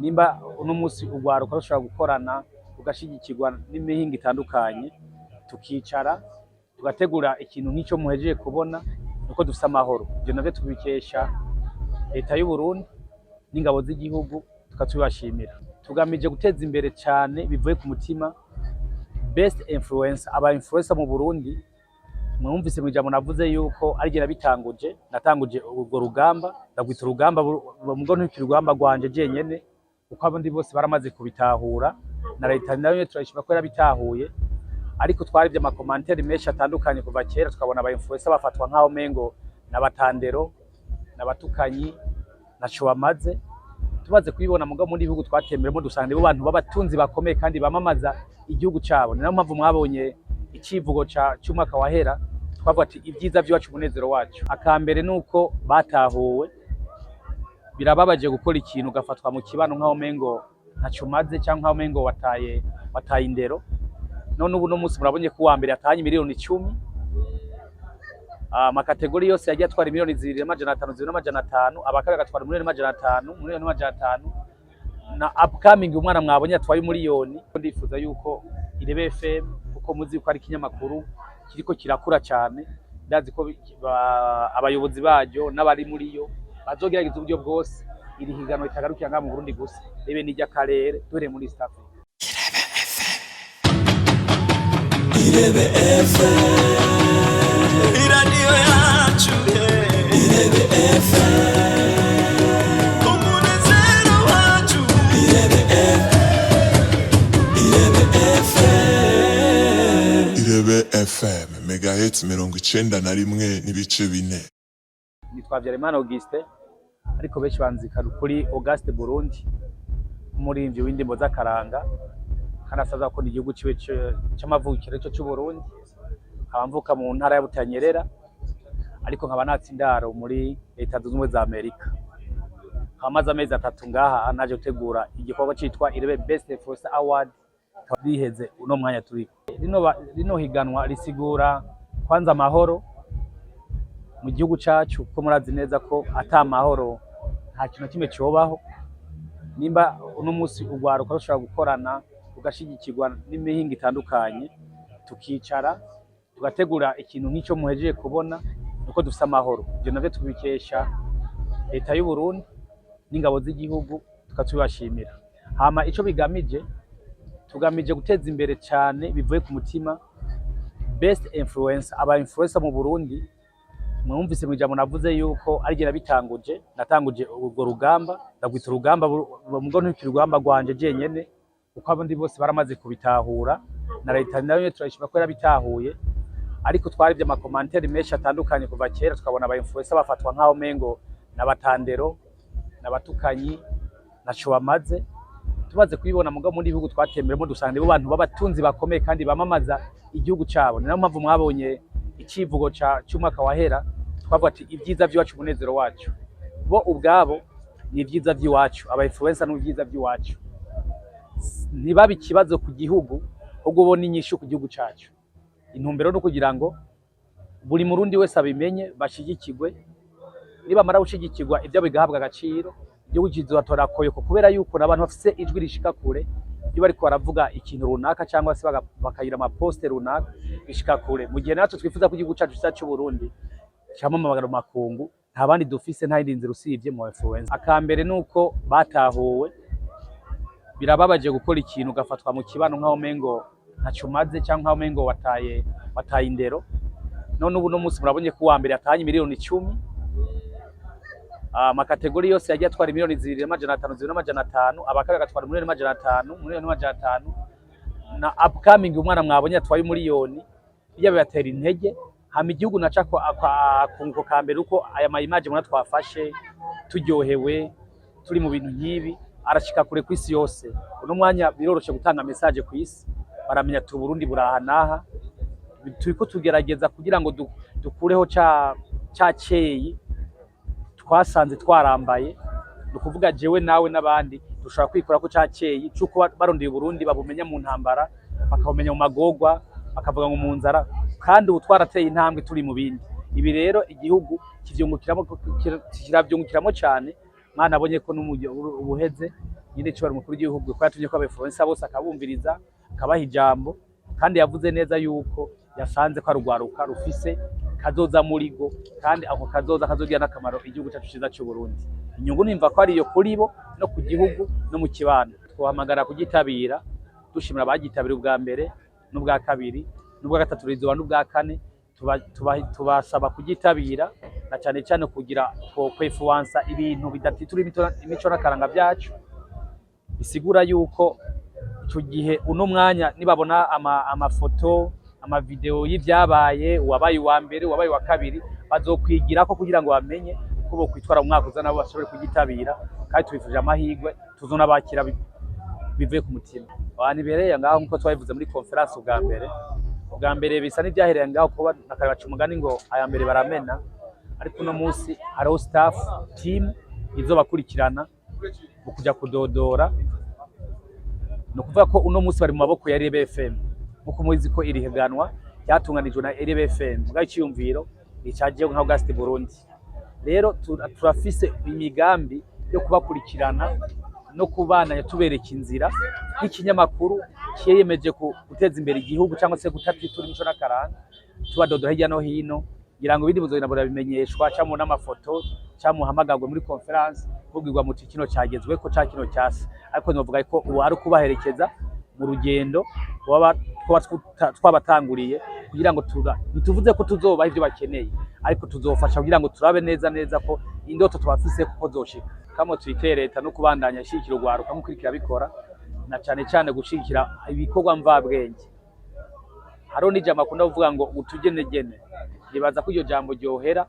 nimba uno musi urwaruka rushobora gukorana rugashigikirwa n'imihingo itandukanye tukicara tugategura ikintu nk'icyo muhejeje kubona nuko dufite amahoro. Ibyo navyo tubikesha leta y'u Burundi n'ingabo z'igihugu tukatubashimira. Tugamije guteza imbere cyane bivuye ku mutima best influencer, aba influencer mu Burundi. Mwumvise mu ijambo navuze yuko arigera bitanguje, natanguje urwo rugamba, ndagwita urugamba mugo ntukirugamba rwanje jenyene uko abandi bose baramaze kubitahura na leta nayo turashima ko yarabitahuye. Ariko twarivye amakomantere menshi atandukanye kuva kera, tukabona aba influencer bafatwa nkaho mengo n'abatandero n'abatukanyi naco bamaze. Tumaze kubibona mugo muri bihugu twatemberemo dusanga nibo bantu b'abatunzi bakomeye kandi bamamaza igihugu cabo. Niyo mpamvu mwabonye icivugo cy'umwaka wahera twavuga ati ibyiza by'iwacu umunezero wacu. Akambere nuko batahuwe, birababaje gukora ikintu ugafatwa mu kibano nkaho mengo ntaco umaze cyangwa nkaho mengo wataye indero. None ubu no munsi murabonye ko wa mbere atanye miliyoni 10, amakategori yose yagiye atwara miliyoni 2,500, 2,500, abakara gatwara miliyoni 500, miliyoni 500 na upcoming umwana mwabonye atwaye miliyoni. Ndifuza yuko Irebe FM uko muzi ko ari kinyamakuru kiriko kirakura cyane, ndazi ko abayobozi baryo n'abari muri yo bazogerageza uburyo bwose iri higano itagarukira nga mu Burundi gusa, rebe n'ijya karere dore muri East Africa. Irebe FM, radio yacu. Irebe FM, umunezero wacu. Irebe FM, Irebe FM, megahertz 91 n'ibice 4. Nitwa Vyarimana Auguste, ariko benshi banzika kuri Auguste Burundi, umurimvyi w'indimbo z'akaranga. Kanasaza ko igihugu ciwe c'amavukiro cyo cy'u Burundi, abamvuka mu ntara ya Butanyerera, ariko nkaba natsindaro muri leta zunze ubumwe za Amerika. Hamaze amezi 3 ngaha naje gutegura igikorwa citwa Irebe Best Influencer Award, kabiheze uno mwanya turiko. Rino higanwa risigura kwanza amahoro mu gihugu cacu, ko murazi neza ko ata mahoro nta kintu kimwe cyobaho. Nimba uno musi urwaruka rushobora gukorana rugashigikirwa n'imihingo itandukanye tukicara tugategura ikintu nk'icyo muhejeje kubona nuko dufite amahoro. Ibyo navyo tubikesha leta y'u Burundi n'ingabo z'igihugu tukatubashimira. Hama ico bigamije, tugamije guteza imbere cyane bivuye ku mutima best influencer, aba influencer mu Burundi. Mwumvise mu ijambo navuze yuko arigera bitanguje, natanguje urwo rugamba, ndagwita urugamba mugo ntukirugamba rwanje jenyene uko abandi bose baramaze kubitahura na leta nayo turashima ko yarabitahuye. Ariko twarivye amakomantere menshi atandukanye kuva kera, tukabona aba influencer bafatwa nkaho mengo n'abatandero n'abatukanyi naco bamaze. Tumaze kubibona mugo muri bihugu twatemberemo dusanga nibo bantu b'abatunzi bakomeye kandi bamamaza igihugu cabo. Niyo mpamvu mwabonye icivugo cy'umwaka wahera twavuga ati ibyiza by'iwacu umunezero wacu. Bo ubwabo ni ibyiza by'iwacu, aba influencer n'ibyiza by'iwacu. Ntibabe ikibazo ku gihugu ahubwo ubona inyishu ku gihugu cyacu. Intumbero no kugira ngo buri murundi wese abimenye, bashigikirwe. Niba mara gushigikirwa ibyo bigahabwa agaciro, igihugu kizotora koyoko, kubera yuko n'abantu bafise ijwi rishika kure. Iyo bariko baravuga ikintu runaka cyangwa se bakayira ama poste runaka bishika kure. Mu gihe natwe twifuza ko igihugu cyacu cy'u Burundi cyamamagara mu makungu, nta bandi dufise nta yindi nzira usivye mu influencer. Akambere nuko batahuwe, birababaje gukora ikintu ugafatwa mu kibano nkaho mengo ntaco umaze cyangwa nkaho mengo wataye indero. None ubu no munsi murabonye ko wa mbere atanye miliyoni 10, amakategori yose yagiye atwara miliyoni 2,500, 2,500, abakara gatwara miliyoni 500, miliyoni 500 na upcoming umwana mwabonye atwaye miliyoni. Bijya bibatera intege. Hama igihugu nacako akunguko kambere uko aya ma image mwana twafashe turyohewe turi mu bintu nkibi arashika kure kwisi yose. Uno mwanya biroroshe gutanga message kwisi, baramenya tu Burundi burahanaha. Turiko tugerageza kugira ngo dukureho ca ceyi twasanze twarambaye. Nukuvuga jewe nawe n'abandi dushobora kwikora ko ca ceyi cyuko barondeye Burundi babumenya mu ntambara, bakabumenya mu magogwa, bakavuga ngo mu nzara, kandi ubu twarateye intambwe turi mu bindi. Ibi rero igihugu kivyungukiramo cyane. Mwana abonye ko ubuheze nyine cyo umukuru w'igihugu ko yatumye ko abainfluencer bose akabumviriza akabaha ijambo, kandi yavuze neza yuko yasanze ko arugwaruka rufise kazoza murigo, kandi ako kazoza kazogira n'akamaro igihugu cyacu ciza cy'u Burundi. Inyungu nimva ko ariyo kuri bo no ku gihugu no mu kibano. Twahamagara kugitabira, dushimira abagitabira ubwa mbere n'ubwa kabiri n'ubwa gatatu rizoba n'ubwa kane, tubasaba kugitabira na cyane cyane kugira kwefuansa ibintu bidatitura imico n'akaranga byacu, bisigura yuko icyo gihe uno mwanya nibabona amafoto amavideo y'ivyabaye, uwabaye wa mbere uwabaye wa kabiri, bazokwigira ko kugira ngo bamenye ko bo kwitwara mu mwaka uza nabo bashobore kugitabira, kandi tubifuje amahirwe tuzona bakira bivuye ku mutima. Abantu bereye ngaho nkuko twabivuze muri conference ubwa mbere bisa n'ibyahereye ngaho kuba nakabaca umugani ngo aya mbere baramena, ariko uno munsi hariho staff team izobakurikirana mu kuja kudodora. No kuvuga ko uno munsi bari mu maboko ya RB FM, muko muzi ko iri higanwa ryatunganijwe na RB FM bwa cyiyumviro icyagiye nka Auguste Burundi. Rero turafise imigambi yo kubakurikirana no kubana yatubereka inzira nk'ikinyamakuru kiyemeje guteza imbere igihugu cyangwa se gutatitura imico n'akaranga, tubadodora hirya no hino ngira ngo ibindi muzogenda bimenyeshwa cyangwa n'amafoto cyangwa muhamagagwe muri conference kugirwa muti kino cyagezwe ko cya kino cyase. Ariko novuga ko uwo ari kubaherekeza mu rugendo twabatanguriye kugira ngo tuvuze ko tuzobaha ibyo bakeneye, ariko tuzofasha kugira ngo turabe neza ko indoto twafise ko zoshika. Kamo twite leta no kubandanya ishikira urwaruka mukurikira bikora, na cyane cyane gushikira ibikorwa mvabwenge. Haro n'ijambo akunda kuvuga ngo utugenegene, nibaza ko iryo jambo ryohera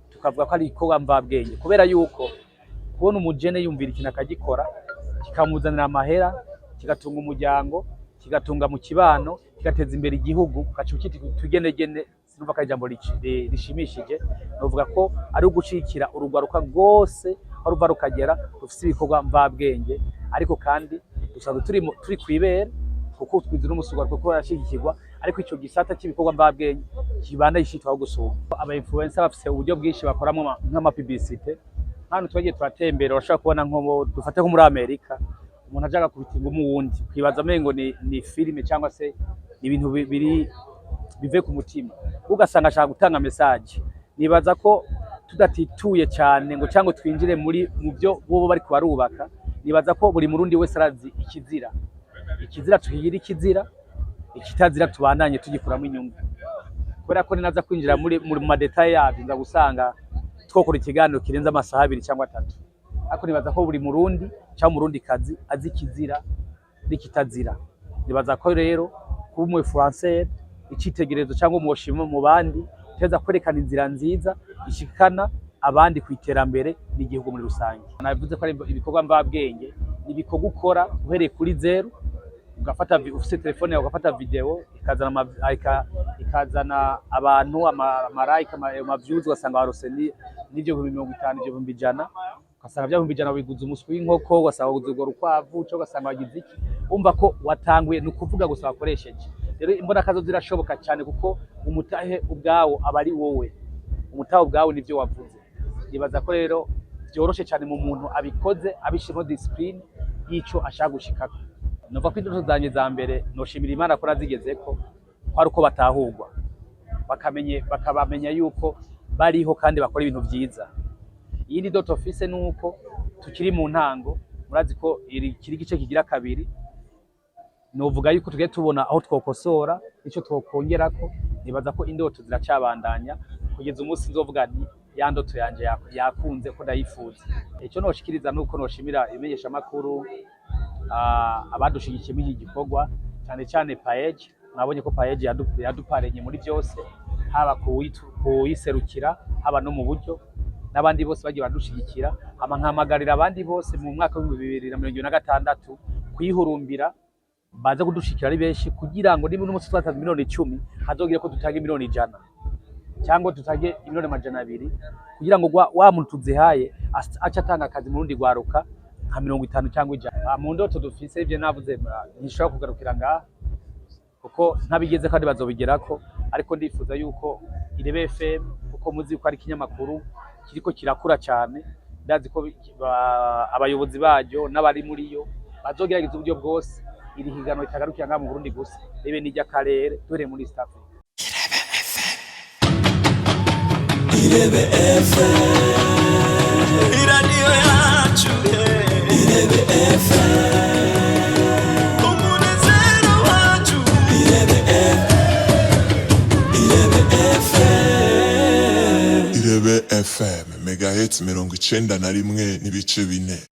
tukavuga ko ari ibikorwa mvabwenge, kubera yuko kubona umujene yumvira ikintu akagikora kikamuzanira amahera, kigatunga umuryango, kigatunga mu kibano, kigateza imbere igihugu, kacu kiti tugenegene, sinumva ko ijambo rishimishije. Novuga ko ari ugushikira urugwaruka rwose aruva rukagera rufise ibikorwa mvabwenge, ariko kandi dusanzwe turi kwibera kuko twizira umusugarwa kuko yarashigikirwa, ariko ico gisata cy'ibikorwa mvabwenge kibanda yishitwaho gusumba. Aba influencer bafise uburyo bwinshi bakoramo nk'ama publicité. Hano twagiye turatembera, urashaka kubona nko dufate nko muri Amerika, umuntu ajaga kubitinga umuwundi kwibaza amengo ni filime cyangwa se ibintu bive ku mutima, ugasanga ashaka gutanga message. Nibaza ko tudatituye cyane ngo cyangwa twinjire mu byo bo bari kubarubaka. Nibaza ko buri murundi wese arazi ikizira tuhigira ikizira, ikitazira tubandanye tugikuramo inyungu, kubera ko ninaza kwinjira muri ma detail yavyo nza gusanga twokora ikiganiro kirenza amasaha 2 cyangwa 3. Ariko nibaza ko buri murundi cyangwa murundi kazi azi ikizira n'ikitazira. Nibaza ko rero kuba mu français icitegerezo cyangwa umushimo mu bandi teza kwerekana inzira nziza ishikana abandi kwiterambere n'igihugu muri rusange. Navuze ko ari ibikorwa mvabwenge, ibikorwa ukora uhereye kuri zero, ugafata ufite telefone yawe ugafata video ikazana abantu amarayika amavyuzi, ugasanga barose n'ivyo 50 ivyo 100, ugasanga bya 100 biguze umuswi w'inkoko, ugasanga baguze urwo rukwavu cyo, ugasanga bagize iki. Umva ko watanguye ni ukuvuga gusa wakoresheje. Rero imbona kazo zirashoboka cyane kuko umutahe ubwawo abari wowe, umutahe ubwawo nivyo wavuze. Nibaza ko rero byoroshe cyane mu muntu abikoze abishimo discipline yico ashaka gushikako. Nova ko indoto zanje za mbere noshimira Imana ko nazigeze ko kwari uko batahurwa bakabamenya yuko bariho kandi bakora ibintu byiza. Iyindi doto office nuko tukiri mu ntango, murazi ko kiri gice kigira kabiri. Novuga yuko tugiye tubona aho twokosora ico twokongerako. Nibaza ko indoto ziracabandanya kugeza umunsi nzovuga nti ya ndoto yanje yakunze ko ndayifuza. Ico noshikiriza nuko noshimira imenyesha makuru abadushigikiye muri iki gikorwa, cyane cyane Paege. Nabonye ko Paege yaduparenye muri byose, haba kuyiserukira haba no mu buryo, n'abandi bose bagiye badushigikira. Nkamagarira abandi bose mu mwaka wa 2026 kuyihurumbira baza kudushikira ari benshi, kugira ngo niba n'umunsi twataza miliyoni 10 hazogire ko tutage miliyoni 100 cyangwa tutage miliyoni 200, kugira ngo wa muntu tuzihaye aca atanga akazi mu rundi gwaruka nka 50 cyangwa 100. Mu ndoto dufise ivyo navuze ntishobora kugarukira ngaha kuko ntabigeze kandi bazobigerako, ariko ndifuza yuko irebe FM kuko muzi ko ari kinyamakuru kiriko kirakura cyane, ndazi ko abayobozi baryo n'abari muri yo bazogerageza uburyo bwose iri higanwa ritagarukira ngaha mu Burundi gusa ribe n'iry'akarere duhereye muri East Africa. Irebe FM, iradiyo yacu, Irebe FM, umunezero wacu, Irebe FM, Irebe FM, megahertz 91.4.